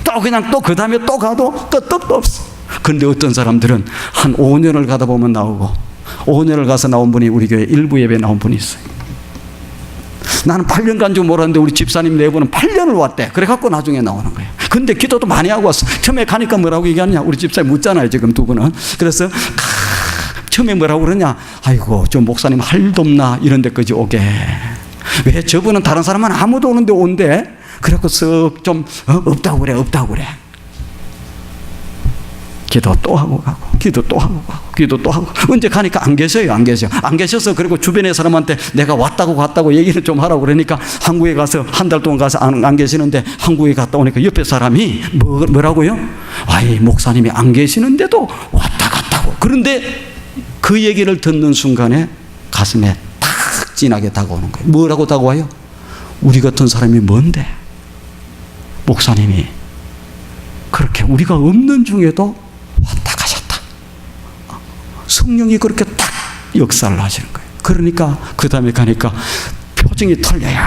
또 그냥 또 그 다음에 또 가도 끄떡도 없어. 근데 어떤 사람들은 한 5년을 가다 보면 나오고, 5년을 가서 나온 분이 우리 교회 일부 예배에 나온 분이 있어요. 나는 8년 간 줄 몰랐는데 우리 집사님 4분은 8년을 왔대. 그래갖고 나중에 나오는 거예요. 근데 기도도 많이 하고 왔어. 처음에 가니까 뭐라고 얘기하냐? 우리 집사님 묻잖아요, 지금 두 분은. 그래서 처음에 뭐라고 그러냐? 아이고, 저 목사님 할 일 없나? 이런 데까지 오게. 왜? 저분은 다른 사람은 아무도 오는데 온대. 그래갖고 쓱 좀 없다고 그래, 없다고 그래. 기도 또 하고 가고, 기도 또 하고 가고, 기도 또 하고. 언제 가니까 안 계셔요, 안 계셔. 안 계셔서 그리고 주변의 사람한테 내가 왔다고 갔다고 얘기를 좀 하라고 그러니까 한국에 가서 한 달 동안 가서 안 계시는데 한국에 갔다 오니까 옆에 사람이 뭐라고요? 아이, 목사님이 안 계시는데도 왔다 갔다고. 그런데 그 얘기를 듣는 순간에 가슴에 탁 진하게 다가오는 거예요. 뭐라고 다가와요? 우리 같은 사람이 뭔데? 목사님이 그렇게 우리가 없는 중에도 왔다 가셨다. 성령이 그렇게 딱 역사를 하시는 거예요. 그러니까 그 다음에 가니까 표정이 틀려요.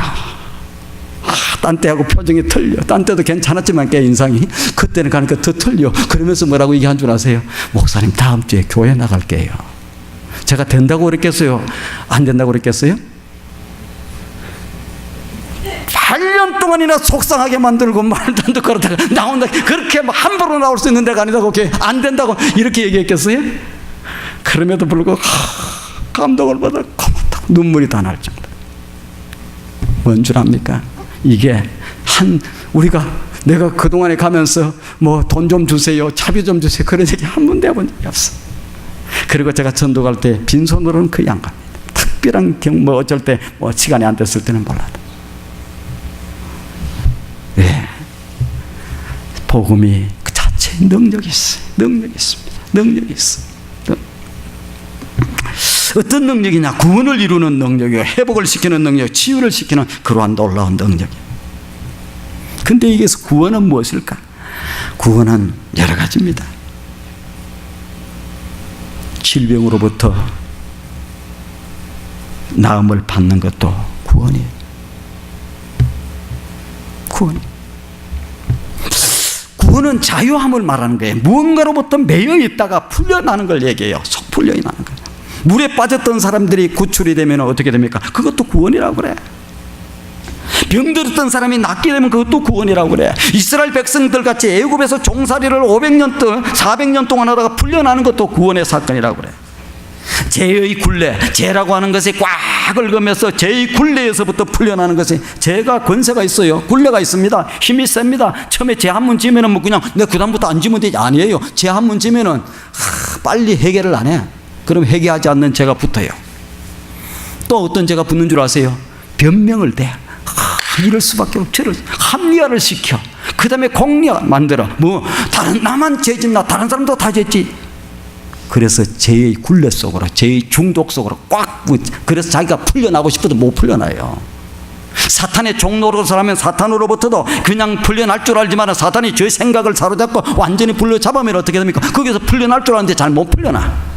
딴 때하고 표정이 틀려. 딴 때도 괜찮았지만 꽤 인상이, 그때는 가니까 더 틀려. 그러면서 뭐라고 얘기한 줄 아세요? 목사님 다음 주에 교회 나갈게요. 제가 된다고 그랬겠어요? 안 된다고 그랬겠어요? 8년 동안이나 속상하게 만들고 말도 안 듣고 그러다가 나온다. 그렇게 막 함부로 나올 수 있는 데가 아니다고, 안 된다고 이렇게 얘기했겠어요? 그럼에도 불구하고 감동을 받아 고맙다고 눈물이 다 날 정도. 뭔 줄 압니까? 이게 우리가 내가 그동안에 가면서 뭐 돈 좀 주세요, 차비 좀 주세요, 그런 얘기 한 번도 해본 적이 없어. 그리고 제가 전도 갈 때 빈손으로는 거의 안 갑니다. 특별한 뭐 어쩔 때 뭐 시간이 안 됐을 때는 몰라도. 네. 복음이 그 자체에 능력이 있어요. 능력이 있습니다. 능력이 있어요. 어떤 능력이냐? 구원을 이루는 능력이요, 회복을 시키는 능력, 치유를 시키는 그러한 놀라운 능력이에요. 근데 이게서 구원은 무엇일까? 구원은 여러 가지입니다. 질병으로부터 나음을 받는 것도 구원이에요. 구원은 자유함을 말하는 거예요. 무언가로부터 매여 있다가 풀려나는 걸 얘기해요. 속 풀려 나는 거예요. 물에 빠졌던 사람들이 구출이 되면 어떻게 됩니까? 그것도 구원이라고 그래. 병들었던 사람이 낫게 되면 그것도 구원이라고 그래. 이스라엘 백성들 같이 애굽에서 종살이를 500년 동안 400년 동안 하다가 풀려나는 것도 구원의 사건이라고 그래. 죄의 굴레, 죄라고 하는 것이 꽉 긁으면서 죄의 굴레에서부터 풀려나는 것이, 죄가 권세가 있어요. 굴레가 있습니다. 힘이 셉니다. 처음에 죄 한 문 지면은 뭐 그냥 내가 그 다음부터 안 지면 되지. 아니에요. 죄 한 문 지면은 빨리 해결을 안 해. 그럼 회개하지 않는 죄가 붙어요. 또 어떤 죄가 붙는 줄 아세요? 변명을 대. 이럴 수밖에 없죠. 합리화를 시켜. 그 다음에 공리화 만들어. 뭐 나만 죄짓나? 다른 사람도 다 죄지. 그래서 죄의 굴레 속으로, 죄의 중독 속으로 꽉. 그래서 자기가 풀려나고 싶어도 못 풀려나요. 사탄의 종노릇을 사탄으로부터도 그냥 풀려날 줄 알지만 사탄이 죄 생각을 사로잡고 완전히 풀려잡으면 어떻게 됩니까? 거기서 풀려날 줄 아는데 잘 못 풀려나.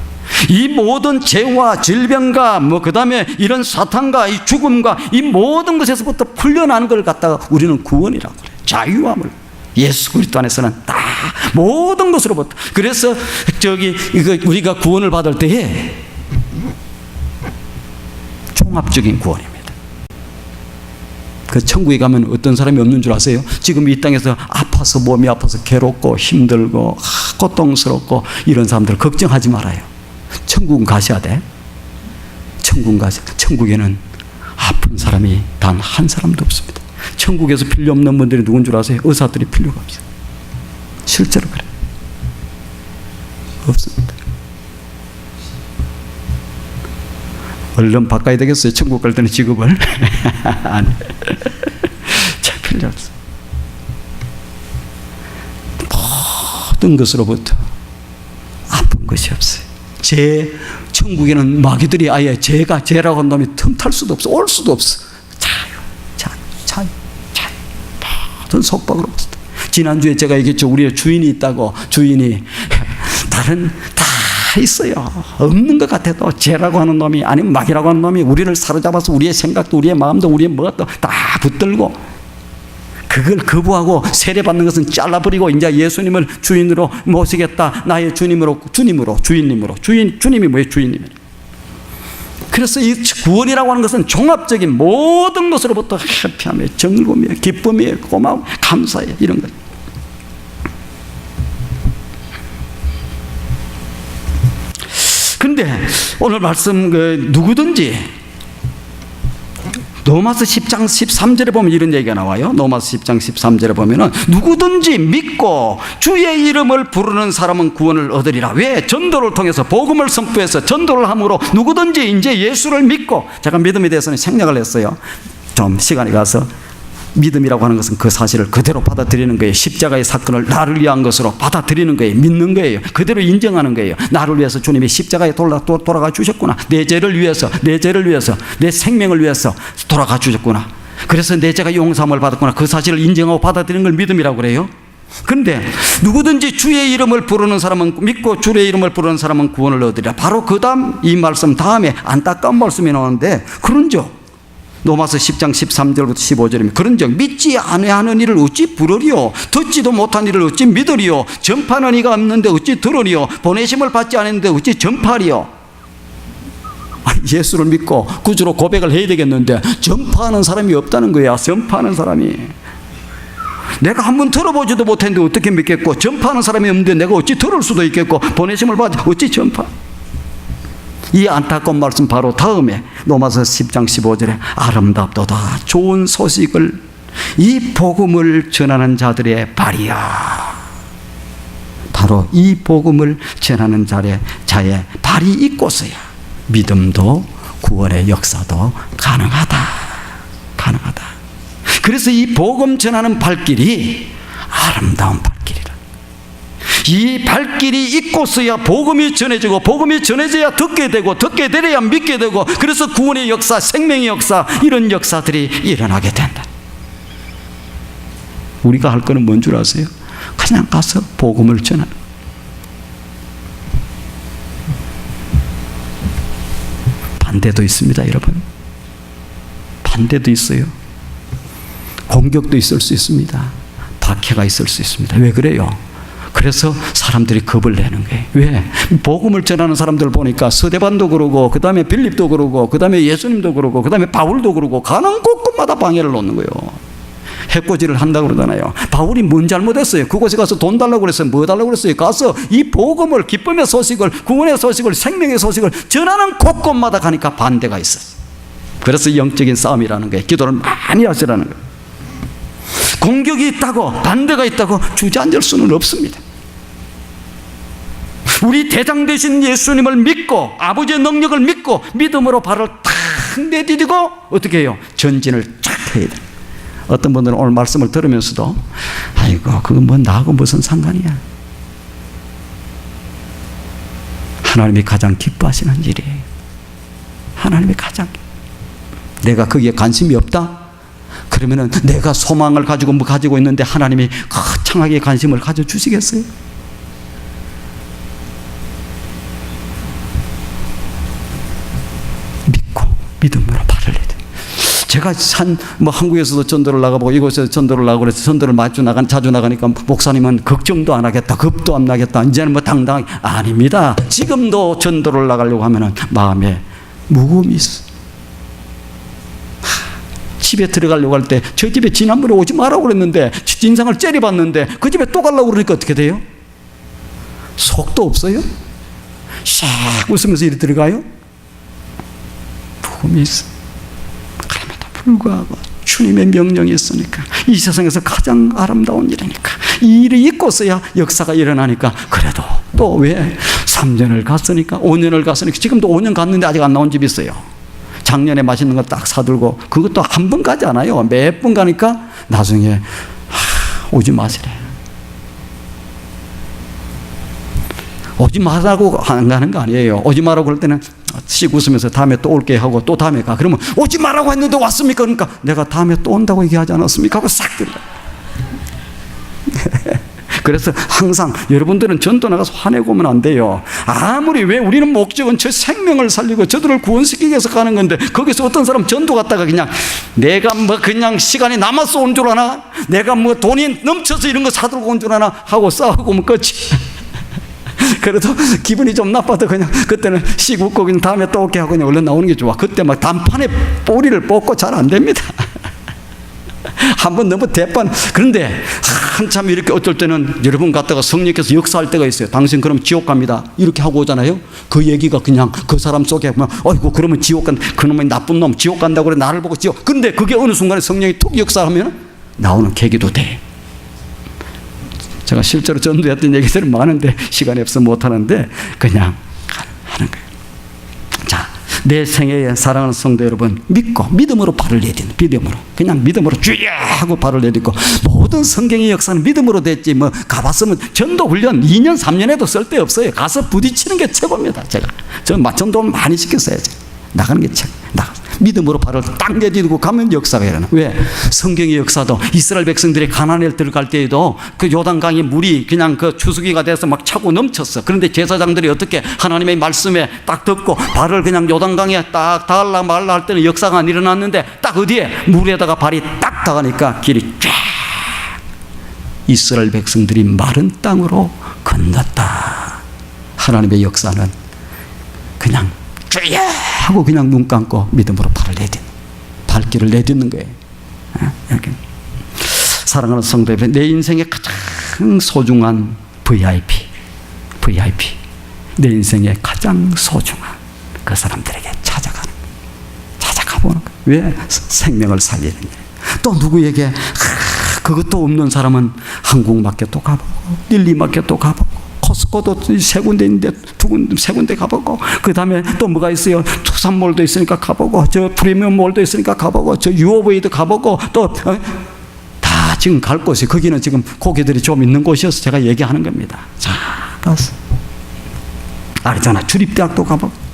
이 모든 죄와 질병과 뭐 그 다음에 이런 사탄과 이 죽음과 이 모든 것에서부터 풀려나는 걸 갖다가 우리는 구원이라고 그래요. 자유함을. 예수 그리스도 안에서는 다 모든 것으로부터. 그래서 우리가 구원을 받을 때에 종합적인 구원입니다. 그 천국에 가면 어떤 사람이 없는 줄 아세요? 지금 이 땅에서 아파서, 몸이 아파서 괴롭고 힘들고 고통스럽고 이런 사람들 걱정하지 말아요. 천국은 가셔야 돼. 천국에는 아픈 사람이 단 한 사람도 없습니다. 천국에서 필요 없는 분들이 누군 줄 아세요? 의사들이 필요가 없어요. 실제로 그래. 없습니다. 얼른 바꿔야 되겠어요. 천국 갈 때는 직업을. 아니. 잘 필요 없어. 모든 것으로부터 아픈 것이 없어요. 천국에는 마귀들이 아예 죄라고 한 놈이 틈탈 수도 없어. 올 수도 없어. 자유. 모든 속박으로부터. 지난주에 제가 얘기했죠. 우리의 주인이 있다고. 주인이 다른 다 있어요. 없는 것 같아도 죄라고 하는 놈이 아니면 마귀라고 하는 놈이 우리를 사로잡아서 우리의 생각도 우리의 마음도 우리의 뭐도 다 붙들고 그걸 거부하고 세례받는 것은 잘라버리고 이제 예수님을 주인으로 모시겠다. 나의 주님으로 주님이 뭐예요? 주인님이. 그래서 이 구원이라고 하는 것은 종합적인 모든 것으로부터 해피함이에요. 즐거움이에요. 기쁨이에요. 고마움, 감사해요. 이런 것. 근데 오늘 말씀 누구든지 로마서 10장 13절에 보면 이런 얘기가 나와요. 로마서 10장 13절에 보면은 누구든지 믿고 주의 이름을 부르는 사람은 구원을 얻으리라. 왜? 전도를 통해서 복음을 선포해서 전도를 함으로 누구든지 이제 예수를 믿고, 제가 믿음에 대해서는 생략을 했어요. 좀 시간이 가서 믿음이라고 하는 것은 그 사실을 그대로 받아들이는 거예요. 십자가의 사건을 나를 위한 것으로 받아들이는 거예요. 믿는 거예요. 그대로 인정하는 거예요. 나를 위해서 주님이 십자가에 돌아가 주셨구나. 내 죄를 위해서, 내 생명을 위해서 돌아가 주셨구나. 그래서 내 죄가 용서함을 받았구나. 그 사실을 인정하고 받아들이는 걸 믿음이라고 그래요. 그런데 누구든지 주의 이름을 부르는 사람은, 믿고 주의 이름을 부르는 사람은 구원을 얻으리라. 바로 그 다음 이 말씀 다음에 안타까운 말씀이 나오는데, 그런즉 로마서 10장 13절부터 15절입니다. 그런즉 믿지 아니하는 이를 어찌 부르리요? 듣지도 못한 이를 어찌 믿으리요? 전파하는 이가 없는데 어찌 들으리요? 보내심을 받지 않았는데 어찌 전파하리요? 예수를 믿고 구주로 고백을 해야 되겠는데 전파하는 사람이 없다는 거야. 전파하는 사람이. 내가 한번 들어보지도 못했는데 어떻게 믿겠고, 전파하는 사람이 없는데 내가 어찌 들을 수도 있겠고, 보내심을 받지 어찌 전파? 이 안타까운 말씀 바로 다음에 로마서 10장 15절에 아름답도다 좋은 소식을, 이 복음을 전하는 자들의 발이야. 바로 이 복음을 전하는 자의 발이 있고서야 믿음도 구원의 역사도 가능하다. 그래서 이 복음 전하는 발길이 아름다운 발길이라. 이 발길이 있고서야 복음이 전해지고, 복음이 전해져야 듣게 되고, 듣게 되려야 믿게 되고, 그래서 구원의 역사, 생명의 역사, 이런 역사들이 일어나게 된다. 우리가 할 거는 뭔 줄 아세요? 그냥 가서 복음을 전하는. 반대도 있습니다, 여러분. 반대도 있어요. 공격도 있을 수 있습니다. 박해가 있을 수 있습니다. 왜 그래요? 그래서 사람들이 겁을 내는 거예요. 왜? 복음을 전하는 사람들 보니까 스데반도 그러고, 그 다음에 빌립도 그러고, 그 다음에 예수님도 그러고, 그 다음에 바울도 그러고, 가는 곳곳마다 방해를 놓는 거예요. 해코지를 한다고 그러잖아요. 바울이 뭔 잘못했어요? 그곳에 가서 돈 달라고 그랬어요? 뭐 달라고 그랬어요? 가서 이 복음을, 기쁨의 소식을, 구원의 소식을, 생명의 소식을 전하는 곳곳마다 가니까 반대가 있었어요. 그래서 영적인 싸움이라는 거예요. 기도를 많이 하시라는 거예요. 공격이 있다고, 반대가 있다고 주저앉을 수는 없습니다. 우리 대장 되신 예수님을 믿고, 아버지의 능력을 믿고, 믿음으로 발을 탁 내디디고 어떻게 해요? 전진을 쫙 해야 돼. 어떤 분들은 오늘 말씀을 들으면서도 아이고 그건 뭐 나하고 무슨 상관이야. 하나님이 가장 기뻐하시는 일이에요. 하나님이 가장. 내가 거기에 관심이 없다? 그러면은 내가 소망을 가지고 있는데 하나님이 거창하게 관심을 가져주시겠어요? 믿고 믿음으로 발을 내야 돼. 제가 한국에서도 전도를 나가보고 이곳에서 전도를 나가고 그래서 전도를 자주 나가니까 목사님은 걱정도 안 하겠다, 겁도 안 나겠다, 이제는 뭐 당당하게. 아닙니다. 지금도 전도를 나가려고 하면은 마음에 무거움이 있어. 집에 들어가려고 할 때 저 집에 지난번에 오지 마라고 그랬는데 인상을 째려봤는데 그 집에 또 가려고 그러니까 어떻게 돼요? 속도 없어요? 샥 웃으면서 이리 들어가요? 복음이 있어. 그럼에도 불구하고 주님의 명령이 있으니까, 이 세상에서 가장 아름다운 일이니까 이 일이 있고서야 역사가 일어나니까 그래도 또 왜 3년을 갔으니까 5년을 갔으니까 지금도 5년 갔는데 아직 안 나온 집이 있어요. 작년에 맛있는 거 딱 사들고 그것도 한 번 가지 않아요. 몇 번 가니까 나중에 오지 마시래. 오지 말라고 안 가는 거 아니에요. 오지 말라고 그럴 때는 씩 웃으면서 다음에 또 올게 하고 또 다음에 가. 그러면 오지 말라고 했는데 왔습니까? 그러니까 내가 다음에 또 온다고 얘기하지 않았습니까? 하고 싹 들어. 그래서 항상 여러분들은 전도 나가서 화내고 오면 안 돼요. 아무리 왜 우리는 목적은 저 생명을 살리고 저들을 구원시키기 위해서 가는 건데 거기서 어떤 사람 전도 갔다가 그냥 내가 뭐 그냥 시간이 남아서 온 줄 아나? 내가 뭐 돈이 넘쳐서 이런 거 사들고 온 줄 아나? 하고 싸우고 오면 끝이. 그래도 기분이 좀 나빠도 그냥 그때는 씩 웃고 그냥 다음에 또 올게 하고 그냥 얼른 나오는 게 좋아. 그때 막 단판에 꼬리를 뽑고 잘 안 됩니다. 한번 너무 대판. 그런데 한참 이렇게 어떨 때는 여러분 갔다가 성령께서 역사할 때가 있어요. 당신 그럼 지옥 갑니다 이렇게 하고 오잖아요. 그 얘기가 그냥 그 사람 속에 막 어이구 그러면 지옥 간다. 그놈의 나쁜 놈 지옥 간다고 그래. 나를 보고 지옥. 근데 그게 어느 순간에 성령이 툭 역사하면 나오는 계기도 돼. 제가 실제로 전도했던 얘기들은 많은데 시간이 없어서 못하는데 그냥 하는 거예요. 자, 내 생애에 사랑하는 성도 여러분, 믿고 믿음으로 발을 내딛는, 믿음으로 그냥 믿음으로 주여 하고 발을 내딛고, 모든 성경의 역사는 믿음으로 됐지 뭐 가봤으면 전도 훈련 2년 3년에도 쓸데없어요. 가서 부딪히는 게 최고입니다. 저 전도를 많이 시켰어야지. 나가는 게 최고. 믿음으로 발을 딱 내딛고 가면 역사가 일어나. 왜? 성경의 역사도 이스라엘 백성들이 가나안에 들어갈 때에도 그 요단강이 물이 그냥 그 추수기가 돼서 막 차고 넘쳤어. 그런데 제사장들이 어떻게 하나님의 말씀에 딱 듣고 발을 그냥 요단강에 딱 닿을라 말라 할 때는 역사가 안 일어났는데 딱 어디에? 물에다가 발이 딱 닿으니까 길이 쫙. 이스라엘 백성들이 마른 땅으로 건넜다. 하나님의 역사는 그냥 주여 하고 그냥 눈 감고 믿음으로 발길을 내딛는 거예요. 이렇게. 사랑하는 성도 여러분, 내 인생의 가장 소중한 VIP, 내 인생의 가장 소중한 그 사람들에게 찾아가보는 거예요. 왜? 생명을 살리는 거예요. 또 누구에게 그것도 없는 사람은 한국마켓도 가보고 릴리마켓도 가보고 코스코도 세 군데 있는데 세 군데 가보고, 그 다음에 또 뭐가 있어요? 투산몰도 있으니까 가보고, 저 프리미엄몰도 있으니까 가보고, 저 유오브이도 가보고, 또 다 지금 갈 곳이, 거기는 지금 고객들이 좀 있는 곳이어서 제가 얘기하는 겁니다. 자, 가서 아리조나 주립대학도 가보고,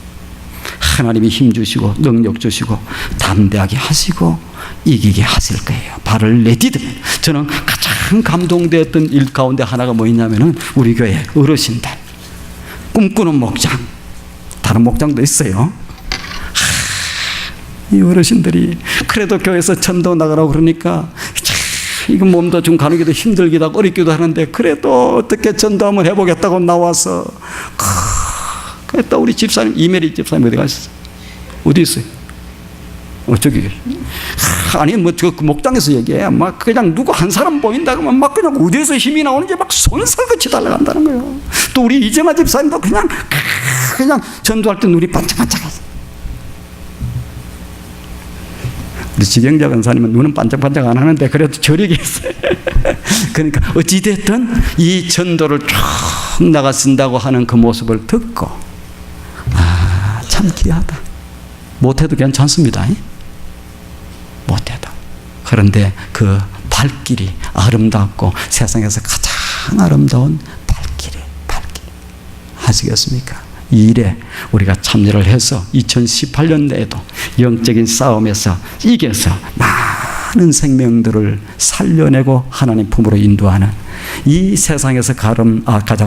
하나님이 힘 주시고 능력 주시고 담대하게 하시고 이기게 하실 거예요. 발을 내딛으면. 저는 가장 감동되었던 일 가운데 하나가 뭐였냐면은 우리 교회 어르신들 꿈꾸는 목장, 다른 목장도 있어요. 이 어르신들이 그래도 교회에서 전도 나가라고 그러니까 이건 몸도 좀 가누기도 힘들기도 하고 어렵기도 하는데 그래도 어떻게 전도 한번 해보겠다고 나와서, 또 우리 집사님, 이메리 집사님 어디 가셨어요? 어디 있어요? 저기. 아니, 뭐, 저 목장에서 얘기해. 막 그냥 누구 한 사람 보인다 그러면 막 그냥 어디에서 힘이 나오는지 막 손살같이 달려간다는 거예요. 또 우리 이정아 집사님도 그냥 전도할 때 눈이 반짝반짝하죠. 우리 지경자 권사님은 눈은 반짝반짝 안 하는데 그래도 저력이 있어요. 그러니까 어찌됐든 이 전도를 쭉 나가신다고 하는 그 모습을 듣고, 참 귀하다. 못해도 괜찮습니다. 못해도. 그런데 그 발길이 아름답고 세상에서 가장 아름다운 발길. 아시겠습니까? 이 일에 우리가 참여를 해서 2018년에도 영적인 싸움에서 이겨서 많은 생명들을 살려내고 하나님 품으로 인도하는 이 세상에서 가장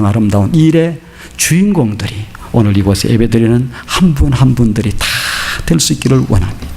아름다운 일의 주인공들이 오늘 이곳에 예배드리는 한 분 한 분들이 다 될 수 있기를 원합니다.